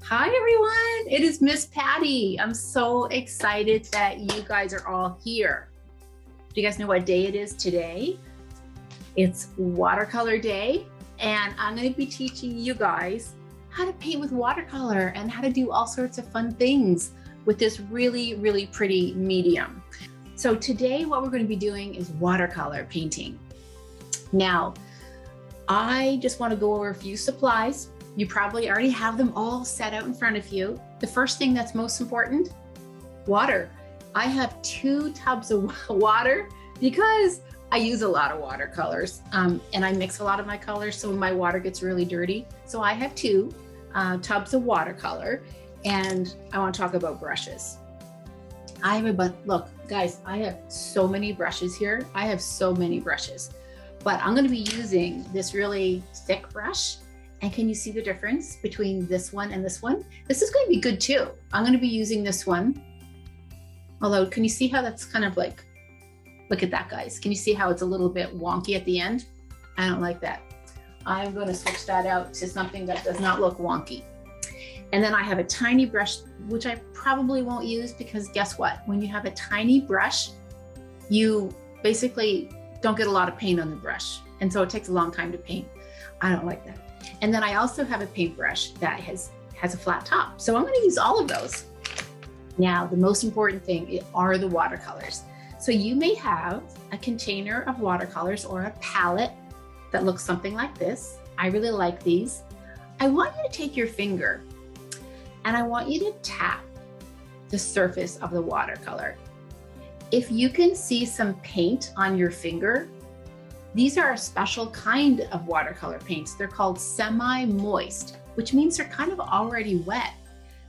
Hi everyone, it is Miss Patty. I'm so excited that you guys are all here. Do you guys know what day it is today? It's Watercolor Day, and I'm going to be teaching you guys how to paint with watercolor and how to do all sorts of fun things with this really, really pretty medium. So today what we're going to be doing is watercolor painting. Now, I just want to go over a few supplies. You probably already have them all set out in front of you. The first thing that's most important, water. I have 2 tubs of water because I use a lot of watercolors and I mix a lot of my colors, so my water gets really dirty. So I have 2 tubs of watercolor, and I want to talk about brushes. I have a bunch. Look, guys, I have so many brushes here. I have so many brushes, but I'm going to be using this really thick brush. And can you see the difference between this one and this one? This is going to be good too. I'm going to be using this one. Although, can you see how that's kind of like, look at that, guys. Can you see how it's a little bit wonky at the end? I don't like that. I'm going to switch that out to something that does not look wonky. And then I have a tiny brush, which I probably won't use because guess what? When you have a tiny brush, you basically don't get a lot of paint on the brush. And so it takes a long time to paint. I don't like that. And then I also have a paintbrush that has a flat top. So I'm going to use all of those. Now, the most important thing are the watercolors. So you may have a container of watercolors or a palette that looks something like this. I really like these. I want you to take your finger and I want you to tap the surface of the watercolor. If you can see some paint on your finger, these are a special kind of watercolor paints. They're called semi-moist, which means they're kind of already wet.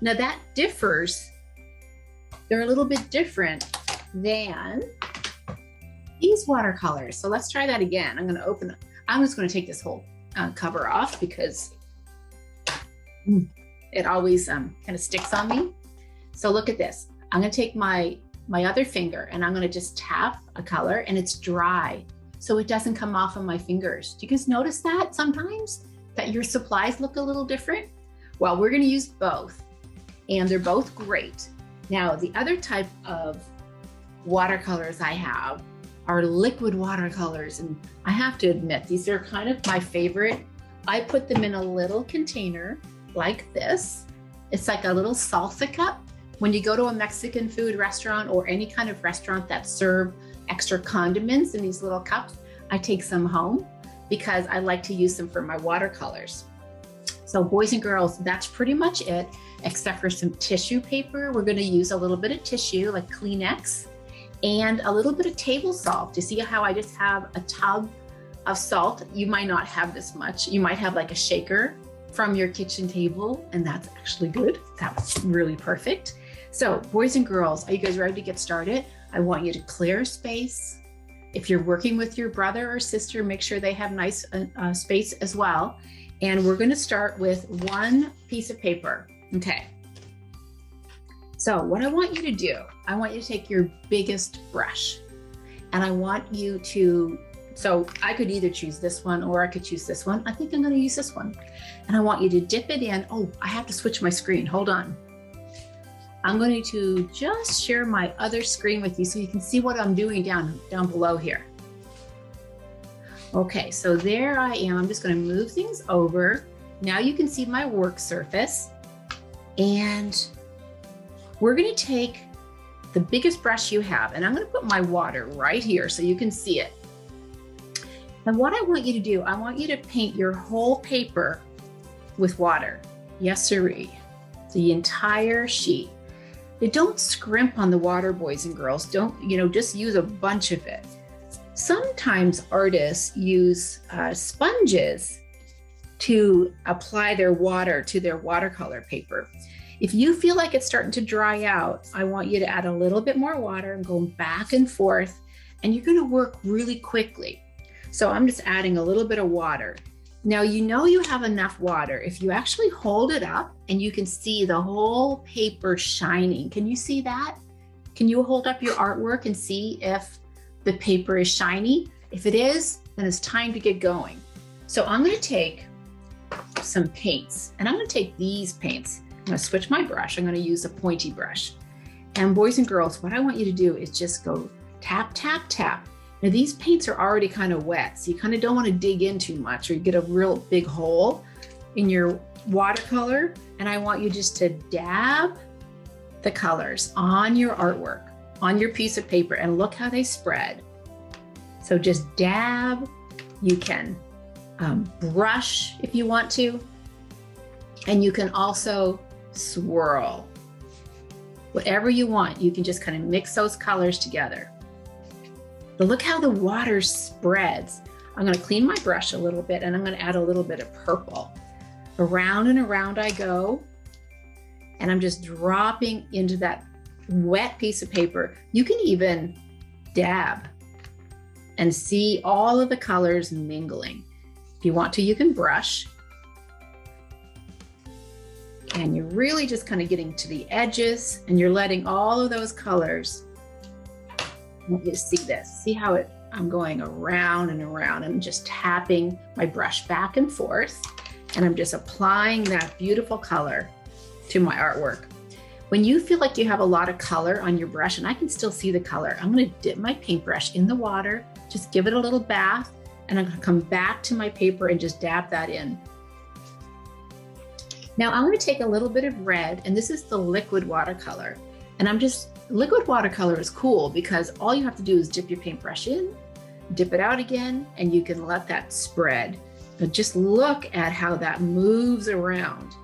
Now that differs. They're a little bit different than these watercolors. So let's try that again. I'm going to open it. I'm just going to take this whole cover off because it always kind of sticks on me. So look at this. I'm going to take my other finger and I'm going to just tap a color, and it's dry, so it doesn't come off of my fingers. Do you guys notice that sometimes, that your supplies look a little different? Well, we're going to use both, and they're both great. Now, the other type of watercolors I have are liquid watercolors, and I have to admit, these are kind of my favorite. I put them in a little container like this. It's like a little salsa cup. When you go to a Mexican food restaurant or any kind of restaurant that serve extra condiments in these little cups, I take some home because I like to use them for my watercolors. So boys and girls, that's pretty much it, except for some tissue paper. We're going to use a little bit of tissue like Kleenex and a little bit of table salt. You see how I just have a tub of salt? You might not have this much. You might have like a shaker from your kitchen table, and that's actually good. That's really perfect. So boys and girls, are you guys ready to get started? I want you to clear space. If you're working with your brother or sister, make sure they have nice space as well. And we're going to start with 1 piece of paper. Okay. So what I want you to do, I want you to take your biggest brush, and I want you to, so I could either choose this one or I could choose this one. I think I'm going to use this one. And I want you to dip it in. Oh, I have to switch my screen. Hold on. I'm going to just share my other screen with you so you can see what I'm doing down below here. Okay, so there I am. I'm just going to move things over. Now you can see my work surface. And we're going to take the biggest brush you have, and I'm going to put my water right here so you can see it. And what I want you to do, I want you to paint your whole paper with water. Yes, sirree. The entire sheet. Don't scrimp on the water, boys and girls. Don't, just use a bunch of it. Sometimes artists use sponges to apply their water to their watercolor paper. If you feel like it's starting to dry out, I want you to add a little bit more water and go back and forth, and you're going to work really quickly. So I'm just adding a little bit of water. Now, you have enough water if you actually hold it up and you can see the whole paper shining. Can you see that? Can you hold up your artwork and see if the paper is shiny? If it is, then it's time to get going. So I'm going to take some paints, and I'm going to take these paints. I'm gonna switch my brush. I'm gonna use a pointy brush. And boys and girls, what I want you to do is just go tap, tap, tap. Now these paints are already kind of wet, so you kind of don't want to dig in too much or you get a real big hole in your watercolor. And I want you just to dab the colors on your artwork, on your piece of paper, and look how they spread. So just dab. You can brush if you want to, and you can also swirl. Whatever you want, you can just kind of mix those colors together. But look how the water spreads. I'm gonna clean my brush a little bit and I'm gonna add a little bit of purple. Around and around I go, and I'm just dropping into that wet piece of paper. You can even dab and see all of the colors mingling. If you want to, you can brush. And you're really just kind of getting to the edges and you're letting all of those colors, I want you to see this. See how I'm going around and around and just tapping my brush back and forth. And I'm just applying that beautiful color to my artwork. When you feel like you have a lot of color on your brush, and I can still see the color, I'm gonna dip my paintbrush in the water, just give it a little bath, and I'm gonna come back to my paper and just dab that in. Now I'm gonna take a little bit of red, and this is the liquid watercolor. And liquid watercolor is cool because all you have to do is dip your paintbrush in, dip it out again, and you can let that spread. But just look at how that moves around.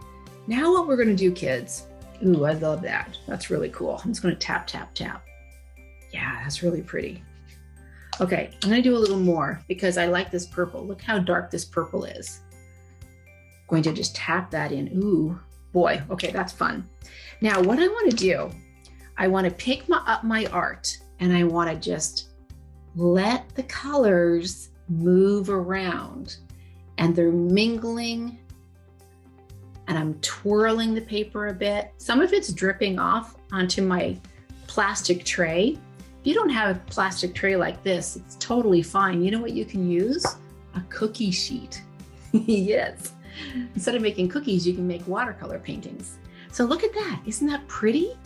Now what we're gonna do, kids, ooh, I love that. That's really cool. I'm just gonna tap, tap, tap. Yeah, that's really pretty. Okay, I'm gonna do a little more because I like this purple. Look how dark this purple is. Going to just tap that in. Ooh, boy, okay, that's fun. Now what I wanna do, I wanna pick up my art and I wanna just let the colors move around and they're mingling and I'm twirling the paper a bit. Some of it's dripping off onto my plastic tray. If you don't have a plastic tray like this, it's totally fine. You know what you can use? A cookie sheet. Yes. Instead of making cookies, you can make watercolor paintings. So look at that. Isn't that pretty?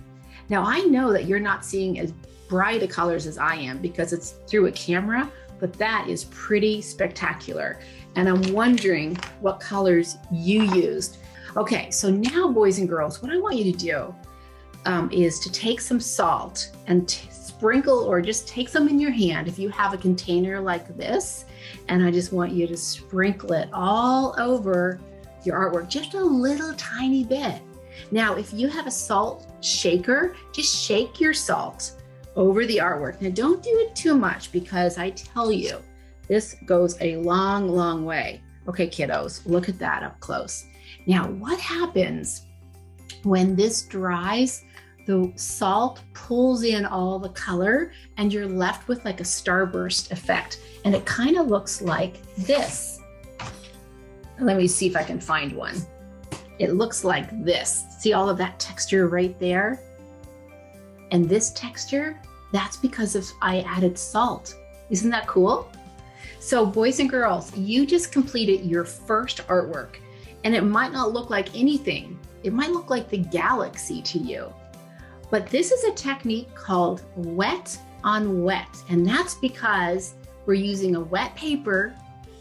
Now I know that you're not seeing as bright a colors as I am because it's through a camera, but that is pretty spectacular. And I'm wondering what colors you used. Okay, so now boys and girls, what I want you to do is to take some salt and sprinkle, or just take some in your hand if you have a container like this. And I just want you to sprinkle it all over your artwork, just a little tiny bit. Now, if you have a salt shaker, just shake your salt over the artwork. Now don't do it too much because I tell you, this goes a long, long way. Okay, kiddos, look at that up close. Now, what happens when this dries? The salt pulls in all the color and you're left with like a starburst effect. And it kind of looks like this. Let me see if I can find one. It looks like this. See all of that texture right there? And this texture, that's because I added salt. Isn't that cool? So boys and girls, you just completed your first artwork, and it might not look like anything. It might look like the galaxy to you. But this is a technique called wet on wet. And that's because we're using a wet paper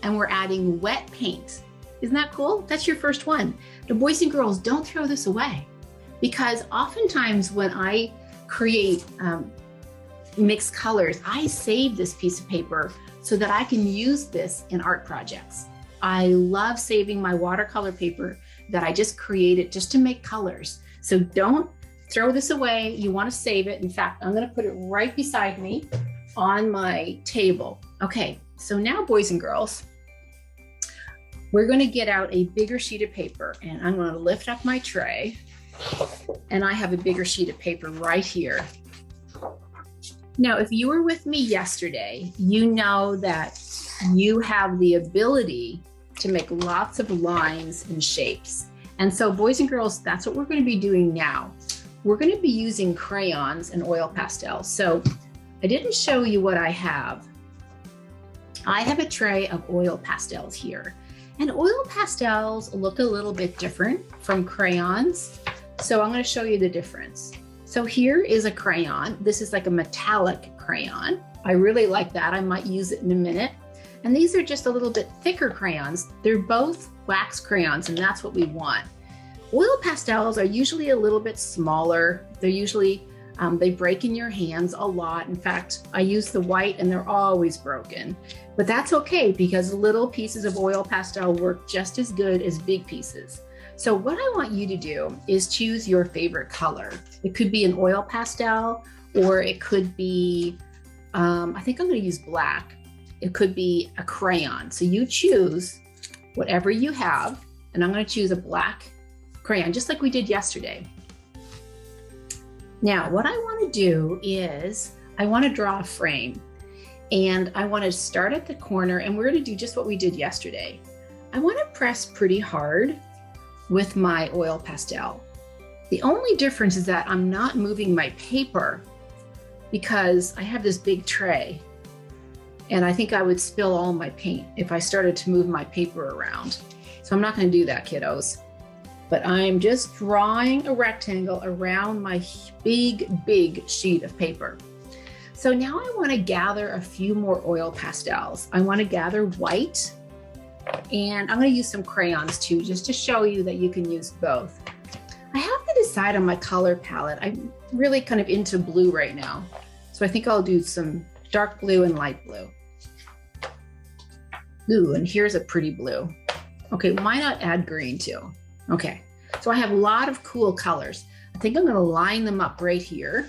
and we're adding wet paint. Isn't that cool? That's your first one. The boys and girls, don't throw this away, because oftentimes when I create mixed colors, I save this piece of paper so that I can use this in art projects. I love saving my watercolor paper that I just created just to make colors. So don't throw this away. You want to save it. In fact, I'm going to put it right beside me on my table. Okay, so now boys and girls, we're going to get out a bigger sheet of paper, and I'm going to lift up my tray, and I have a bigger sheet of paper right here. Now, if you were with me yesterday, you know that you have the ability to make lots of lines and shapes. And so boys and girls, that's what we're going to be doing now. We're going to be using crayons and oil pastels. So I didn't show you what I have. I have a tray of oil pastels here. And oil pastels look a little bit different from crayons. So I'm going to show you the difference. So here is a crayon. This is like a metallic crayon. I really like that. I might use it in a minute. And these are just a little bit thicker crayons. They're both wax crayons, and that's what we want. Oil pastels are usually a little bit smaller. They're usually, they break in your hands a lot. In fact, I use the white and they're always broken. But that's okay because little pieces of oil pastel work just as good as big pieces. So what I want you to do is choose your favorite color. It could be an oil pastel, or it could be, I think I'm going to use black. It could be a crayon. So you choose whatever you have, and I'm going to choose a black crayon, just like we did yesterday. Now, what I want to do is I want to draw a frame, and I want to start at the corner, and we're going to do just what we did yesterday. I want to press pretty hard with my oil pastel. The only difference is that I'm not moving my paper because I have this big tray, and I think I would spill all my paint if I started to move my paper around. So I'm not going to do that, kiddos. But I'm just drawing a rectangle around my big sheet of paper. So now I want to gather a few more oil pastels. I want to gather white, and I'm going to use some crayons too, just to show you that you can use both. I have to decide on my color palette. I'm really kind of into blue right now. So I think I'll do some dark blue and light blue. Ooh, and here's a pretty blue. Okay, why not add green too? Okay, so I have a lot of cool colors. I think I'm going to line them up right here,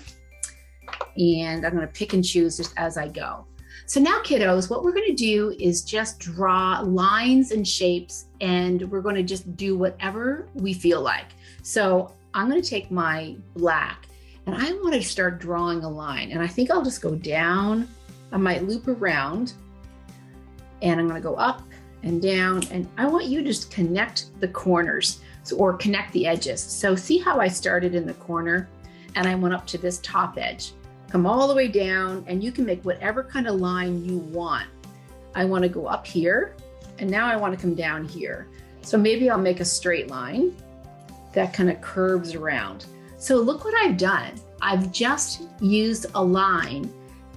and I'm going to pick and choose just as I go. So now, kiddos, what we're going to do is just draw lines and shapes, and we're going to just do whatever we feel like. So I'm going to take my black, and I want to start drawing a line, and I think I'll just go down. I might loop around, and I'm going to go up and down, and I want you to just connect the corners, or connect the edges. So see how I started in the corner and I went up to this top edge. Come all the way down, and you can make whatever kind of line you want. I want to go up here, and now I want to come down here. So maybe I'll make a straight line that kind of curves around. So look what I've done. I've just used a line,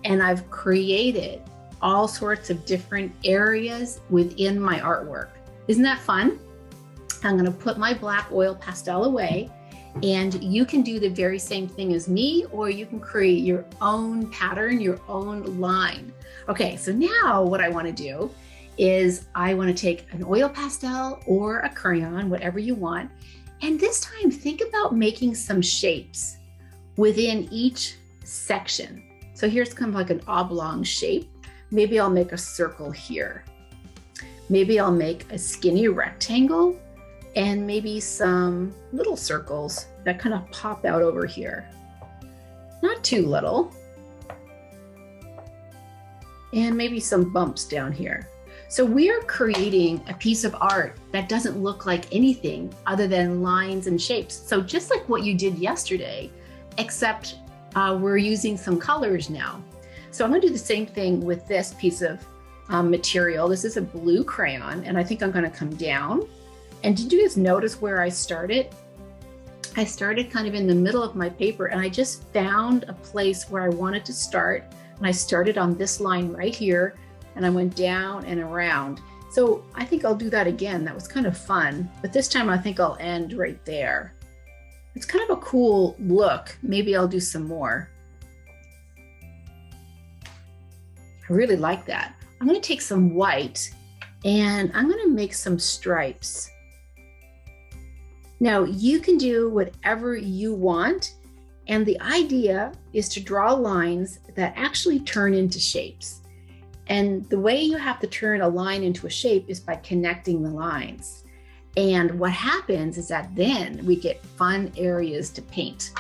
and I've created all sorts of different areas within my artwork. Isn't that fun? I'm going to put my black oil pastel away, and you can do the very same thing as me, or you can create your own pattern, your own line. Okay, so now what I want to do is I want to take an oil pastel or a crayon, whatever you want, and this time think about making some shapes within each section. So here's kind of like an oblong shape. Maybe I'll make a circle here. Maybe I'll make a skinny rectangle, and maybe some little circles that kind of pop out over here. Not too little. And maybe some bumps down here. So we are creating a piece of art that doesn't look like anything other than lines and shapes. So just like what you did yesterday, except we're using some colors now. So I'm going to do the same thing with this piece of material. This is a blue crayon, and I think I'm going to come down. And did you guys notice where I started? I started kind of in the middle of my paper, and I just found a place where I wanted to start. And I started on this line right here, and I went down and around. So I think I'll do that again. That was kind of fun, but this time I think I'll end right there. It's kind of a cool look. Maybe I'll do some more. I really like that. I'm going to take some white, and I'm going to make some stripes. Now you can do whatever you want, and the idea is to draw lines that actually turn into shapes. And the way you have to turn a line into a shape is by connecting the lines. And what happens is that then we get fun areas to paint.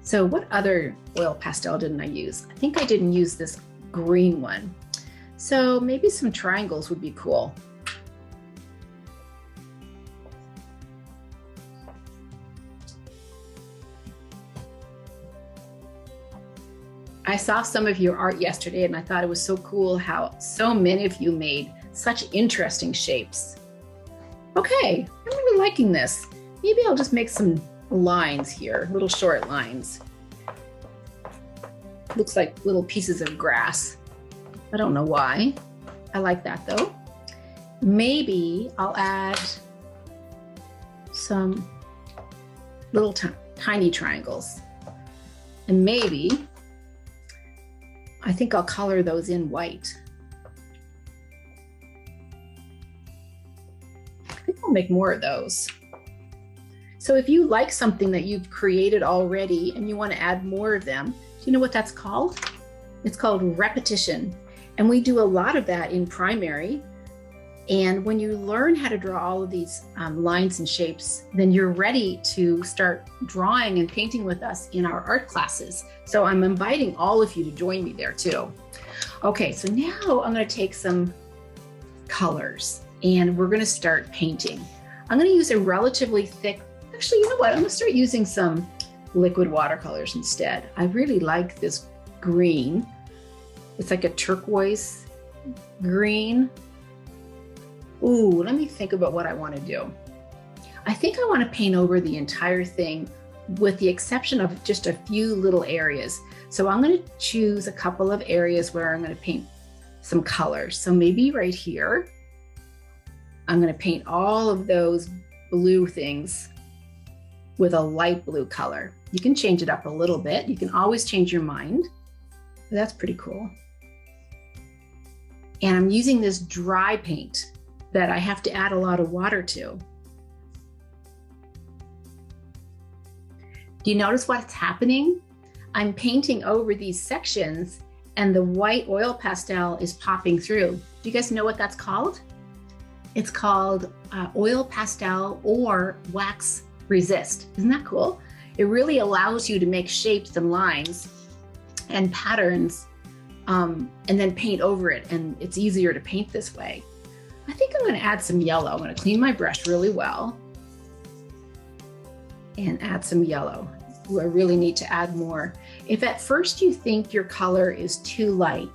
So what other oil pastel didn't I use? I think I didn't use this green one. So maybe some triangles would be cool. I saw some of your art yesterday, and I thought it was so cool how so many of you made such interesting shapes. Okay, I'm really liking this. Maybe I'll just make some lines here, little short lines. Looks like little pieces of grass. I don't know why. I like that though. Maybe I'll add some little tiny triangles. And maybe, I think I'll color those in white. I think I'll make more of those. So if you like something that you've created already and you want to add more of them, do you know what that's called? It's called repetition. And we do a lot of that in primary. And when you learn how to draw all of these lines and shapes, then you're ready to start drawing and painting with us in our art classes. So I'm inviting all of you to join me there too. Okay, so now I'm going to take some colors and we're going to start painting. I'm going to use a relatively thick, actually, you know what? I'm going to start using some liquid watercolors instead. I really like this green. It's like a turquoise green. Ooh, let me think about what I want to do. I think I want to paint over the entire thing with the exception of just a few little areas. So I'm going to choose a couple of areas where I'm going to paint some colors. So maybe right here, I'm going to paint all of those blue things with a light blue color. You can change it up a little bit. You can always change your mind. That's pretty cool. And I'm using this dry paint that I have to add a lot of water to. Do you notice what's happening? I'm painting over these sections and the white oil pastel is popping through. Do you guys know what that's called? It's called oil pastel or wax resist. Isn't that cool? It really allows you to make shapes and lines and patterns and then paint over it. And it's easier to paint this way. I think I'm going to add some yellow. I'm going to clean my brush really well and add some yellow. Ooh, I really need to add more. If at first you think your color is too light,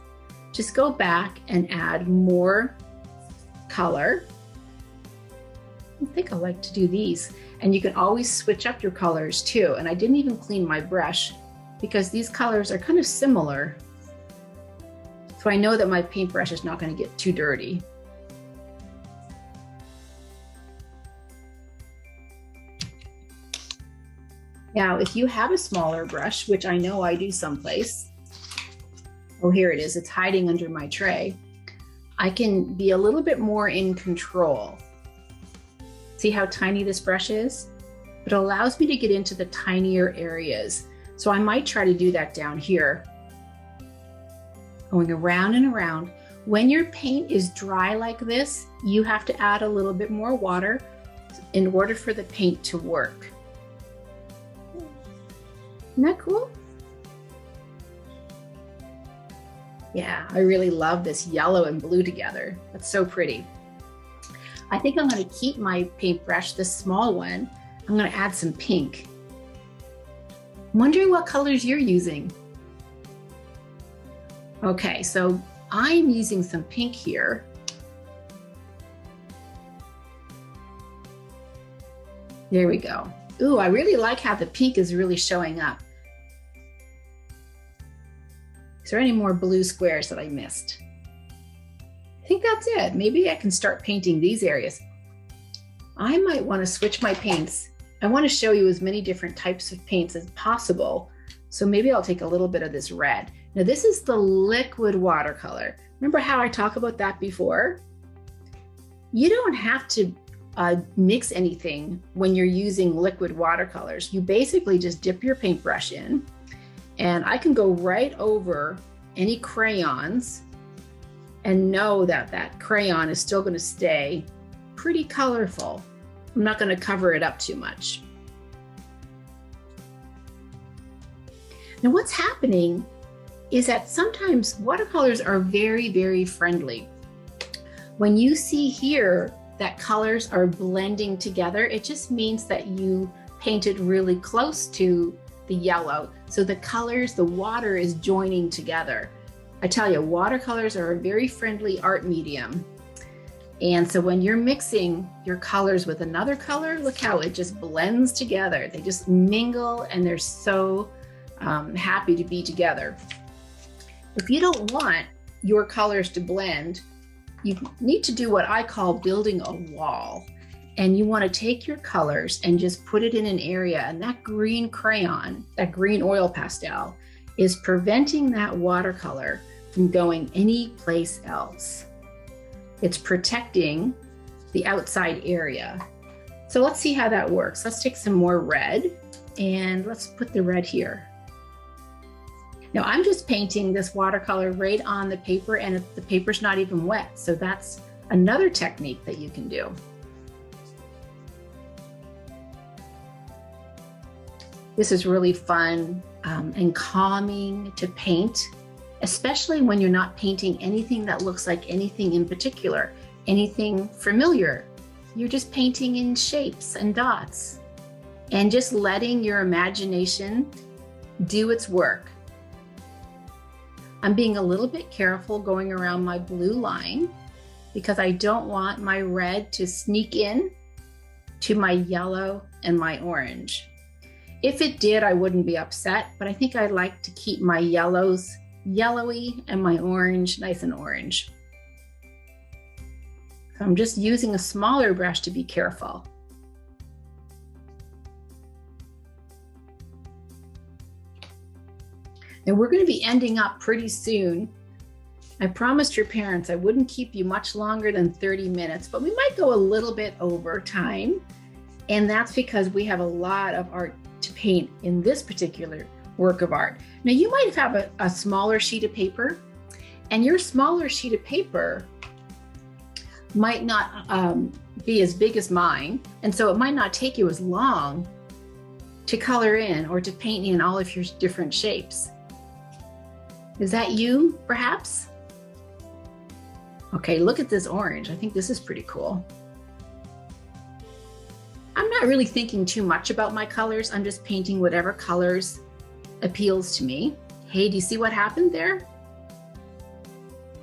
just go back and add more color. I think I like to do these. And you can always switch up your colors too. And I didn't even clean my brush because these colors are kind of similar. So I know that my paintbrush is not going to get too dirty. Now, if you have a smaller brush, which I know I do someplace, oh, here it is, it's hiding under my tray. I can be a little bit more in control. See how tiny this brush is? It allows me to get into the tinier areas. So I might try to do that down here. Going around and around. When your paint is dry like this, you have to add a little bit more water in order for the paint to work. Isn't that cool? Yeah, I really love this yellow and blue together. That's so pretty. I think I'm going to keep my paintbrush, this small one. I'm going to add some pink. I'm wondering what colors you're using. Okay, so I'm using some pink here. There we go. Ooh, I really like how the pink is really showing up. Is there any more blue squares that I missed? I think that's it. Maybe I can start painting these areas. I might want to switch my paints. I want to show you as many different types of paints as possible. So maybe I'll take a little bit of this red. Now this is the liquid watercolor. Remember how I talked about that before? You don't have to mix anything when you're using liquid watercolors. You basically just dip your paintbrush in, and I can go right over any crayons and know that that crayon is still going to stay pretty colorful. I'm not going to cover it up too much. Now what's happening is that sometimes watercolors are very, very friendly. When you see here that colors are blending together, it just means that you painted really close to the yellow. So the colors, the water is joining together. I tell you, watercolors are a very friendly art medium. And so when you're mixing your colors with another color, look how it just blends together. They just mingle and they're so happy to be together. If you don't want your colors to blend, you need to do what I call building a wall. And you want to take your colors and just put it in an area, and that green crayon, that green oil pastel, is preventing that watercolor from going any place else. It's protecting the outside area. So let's see how that works. Let's take some more red and let's put the red here. Now I'm just painting this watercolor right on the paper, and the paper's not even wet. So that's another technique that you can do. This is really fun and calming to paint, especially when you're not painting anything that looks like anything in particular, anything familiar. You're just painting in shapes and dots and just letting your imagination do its work. I'm being a little bit careful going around my blue line because I don't want my red to sneak in to my yellow and my orange. If it did, I wouldn't be upset, but I think I'd like to keep my yellows yellowy and my orange nice and orange. So I'm just using a smaller brush to be careful. And we're going to be ending up pretty soon. I promised your parents I wouldn't keep you much longer than 30 minutes, but we might go a little bit over time. And that's because we have a lot of art to paint in this particular work of art. Now you might have a smaller sheet of paper, and your smaller sheet of paper might not be as big as mine, and so it might not take you as long to color in or to paint in all of your different shapes. Is that you, perhaps? Okay, look at this orange. I think this is pretty cool. I'm not really thinking too much about my colors. I'm just painting whatever colors appeals to me. Hey, do you see what happened there?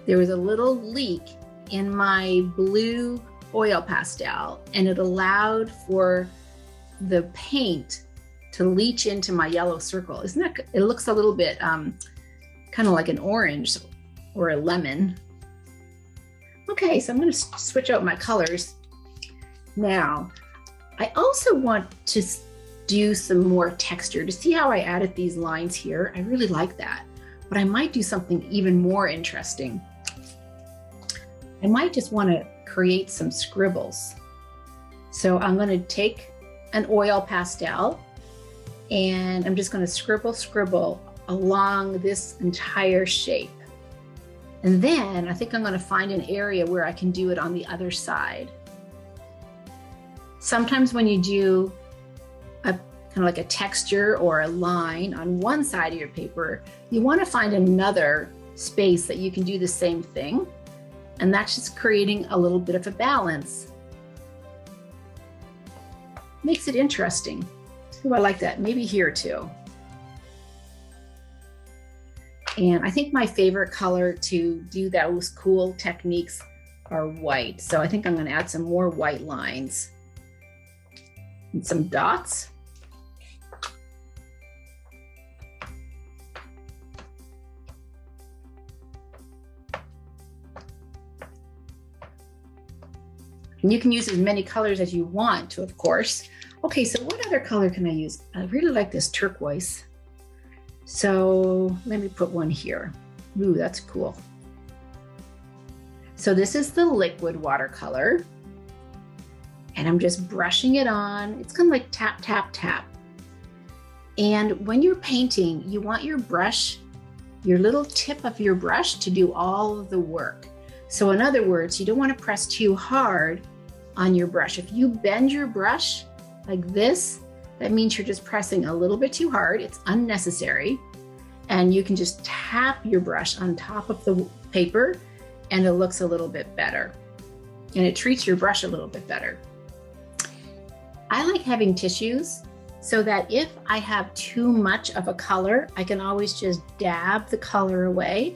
There was a little leak in my blue oil pastel, and it allowed for the paint to leach into my yellow circle. Isn't that, it looks a little bit kind of like an orange or a lemon. Okay, so I'm going to switch out my colors now. I also want to do some more texture to see how I added these lines here. I really like that, but I might do something even more interesting. I might just want to create some scribbles. So I'm going to take an oil pastel and I'm just going to scribble along this entire shape. And then I think I'm going to find an area where I can do it on the other side. Sometimes when you do a kind of like a texture or a line on one side of your paper, you want to find another space that you can do the same thing. And that's just creating a little bit of a balance. Makes it interesting. Ooh, I like that. Maybe here too. And I think my favorite color to do those cool techniques are white. So I think I'm going to add some more white lines and some dots. And you can use as many colors as you want to, of course. Okay, so what other color can I use? I really like this turquoise. So let me put one here. Ooh, that's cool. So this is the liquid watercolor. And I'm just brushing it on. It's kind of like tap, tap, tap. And when you're painting, you want your brush, your little tip of your brush to do all of the work. So in other words, you don't want to press too hard on your brush. If you bend your brush like this, that means you're just pressing a little bit too hard. It's unnecessary. And you can just tap your brush on top of the paper and it looks a little bit better. And it treats your brush a little bit better. I like having tissues so that if I have too much of a color, I can always just dab the color away.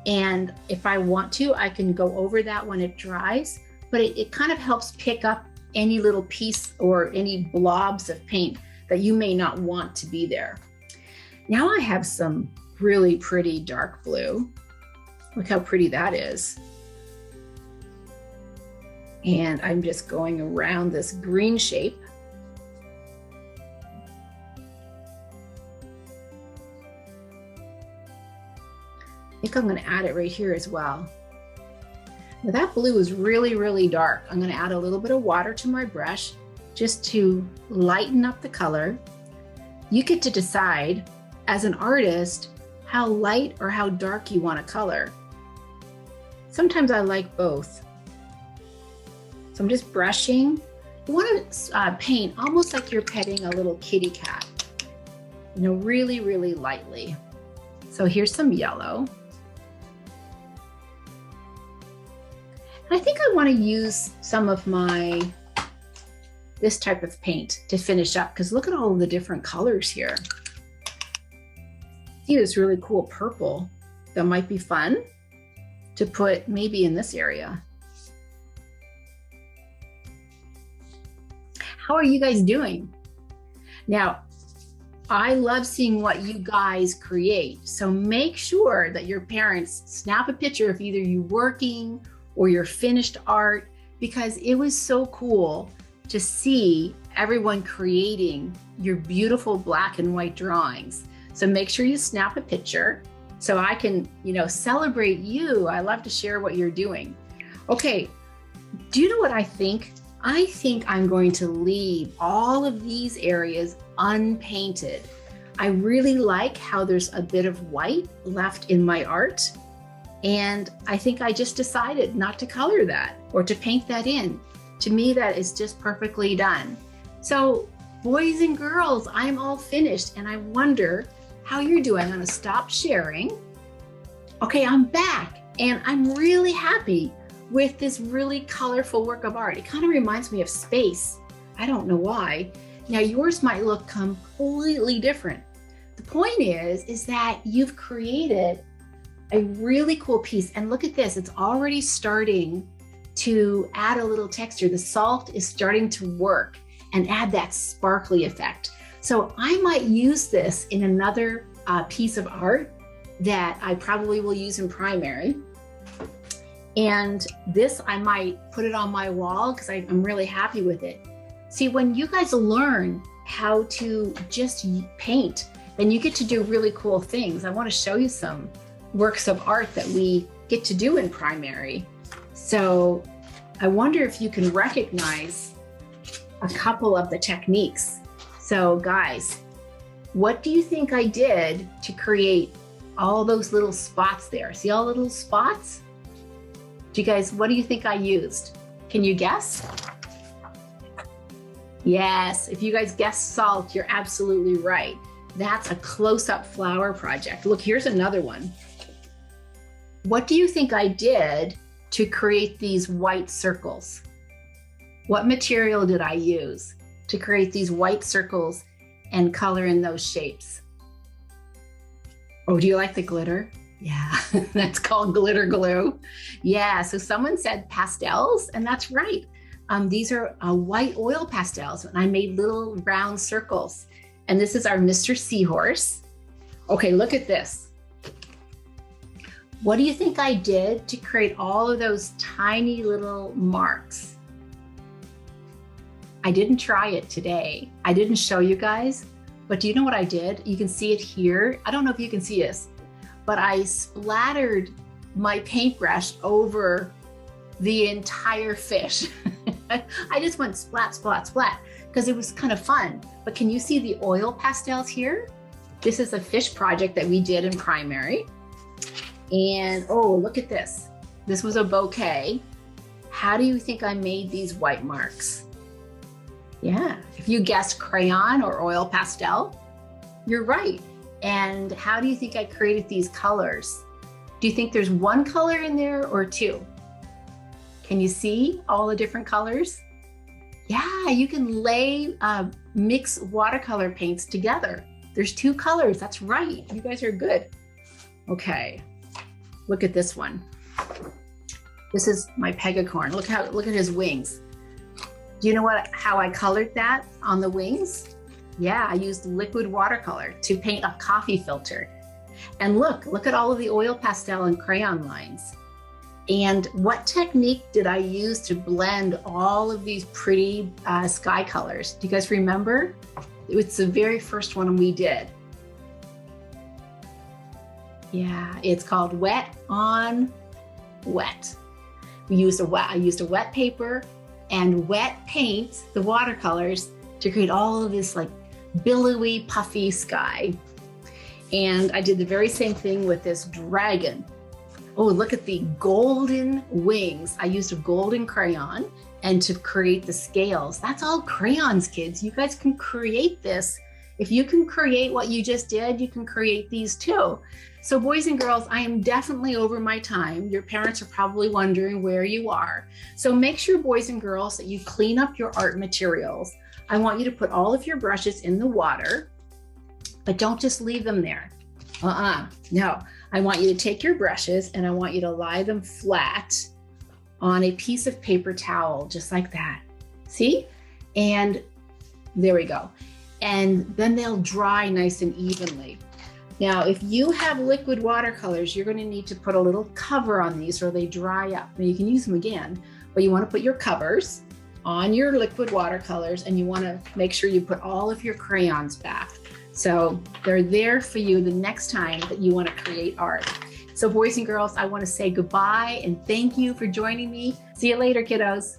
And if I want to, I can go over that when it dries. but it kind of helps pick up any little piece or any blobs of paint that you may not want to be there. Now I have some really pretty dark blue. Look how pretty that is. And I'm just going around this green shape. I think I'm going to add it right here as well. Now that blue is really, really dark. I'm going to add a little bit of water to my brush just to lighten up the color. You get to decide as an artist how light or how dark you want to color. Sometimes I like both. So I'm just brushing. You want to paint almost like you're petting a little kitty cat, you know, really, really lightly. So here's some yellow. I think I want to use some of this type of paint to finish up, because look at all of the different colors here. See this really cool purple that might be fun to put maybe in this area. How are you guys doing? Now, I love seeing what you guys create. So make sure that your parents snap a picture of either you working or your finished art, because it was so cool to see everyone creating your beautiful black and white drawings. So make sure you snap a picture so I can, you know, celebrate you. I love to share what you're doing. Okay, do you know what I think? I think I'm going to leave all of these areas unpainted. I really like how there's a bit of white left in my art. And I think I just decided not to color that or to paint that in. To me, that is just perfectly done. So boys and girls, I'm all finished and I wonder how you're doing. I'm gonna stop sharing. Okay, I'm back and I'm really happy with this really colorful work of art. It kind of reminds me of space. I don't know why. Now yours might look completely different. The point is that you've created a really cool piece. And look at this, it's already starting to add a little texture. The salt is starting to work and add that sparkly effect. So I might use this in another piece of art that I probably will use in primary. And this, I might put it on my wall because I'm really happy with it. See, when you guys learn how to just paint, then you get to do really cool things. I want to show you some works of art that we get to do in primary. So I wonder if you can recognize a couple of the techniques. So guys, what do you think I did to create all those little spots there? See all the little spots? Do you guys, what do you think I used? Can you guess? Yes, if you guys guessed salt, you're absolutely right. That's a close-up flower project. Look, here's another one. What do you think I did to create these white circles? What material did I use to create these white circles and color in those shapes? Oh, do you like the glitter? Yeah, that's called glitter glue. Yeah, so someone said pastels, and that's right. These are white oil pastels, and I made little round circles. And this is our Mr. Seahorse. Okay, look at this. What do you think I did to create all of those tiny little marks? I didn't try it today. I didn't show you guys, but do you know what I did? You can see it here. I don't know if you can see this, but I splattered my paintbrush over the entire fish. I just went splat, splat, splat, because it was kind of fun. But can you see the oil pastels here? This is a fish project that we did in primary. And oh, look at this. This was a bouquet. How do you think I made these white marks? Yeah, if you guessed crayon or oil pastel, you're right. And how do you think I created these colors? Do you think there's one color in there or two? Can you see all the different colors? Yeah, you can mix watercolor paints together. There's two colors, that's right. You guys are good. Okay, look at this one. This is my pegacorn. Look at his wings. Do you know how I colored that on the wings? Yeah, I used liquid watercolor to paint a coffee filter. And look at all of the oil pastel and crayon lines. And what technique did I use to blend all of these pretty sky colors? Do you guys remember? It's the very first one we did. Yeah, it's called wet on wet. I used a wet paper and wet paint, the watercolors, to create all of this like billowy, puffy sky. And I did the very same thing with this dragon. Oh, look at the golden wings. I used a golden crayon and to create the scales. That's all crayons, kids. You guys can create this. If you can create what you just did, you can create these too. So boys and girls, I am definitely over my time. Your parents are probably wondering where you are. So make sure, boys and girls, that you clean up your art materials. I want you to put all of your brushes in the water, but don't just leave them there. No, I want you to take your brushes and I want you to lie them flat on a piece of paper towel, just like that. See? And there we go. And then they'll dry nice and evenly. Now, if you have liquid watercolors, you're going to need to put a little cover on these or they dry up. Now, you can use them again, but you want to put your covers on your liquid watercolors and you want to make sure you put all of your crayons back. So they're there for you the next time that you want to create art. So boys and girls, I want to say goodbye and thank you for joining me. See you later, kiddos.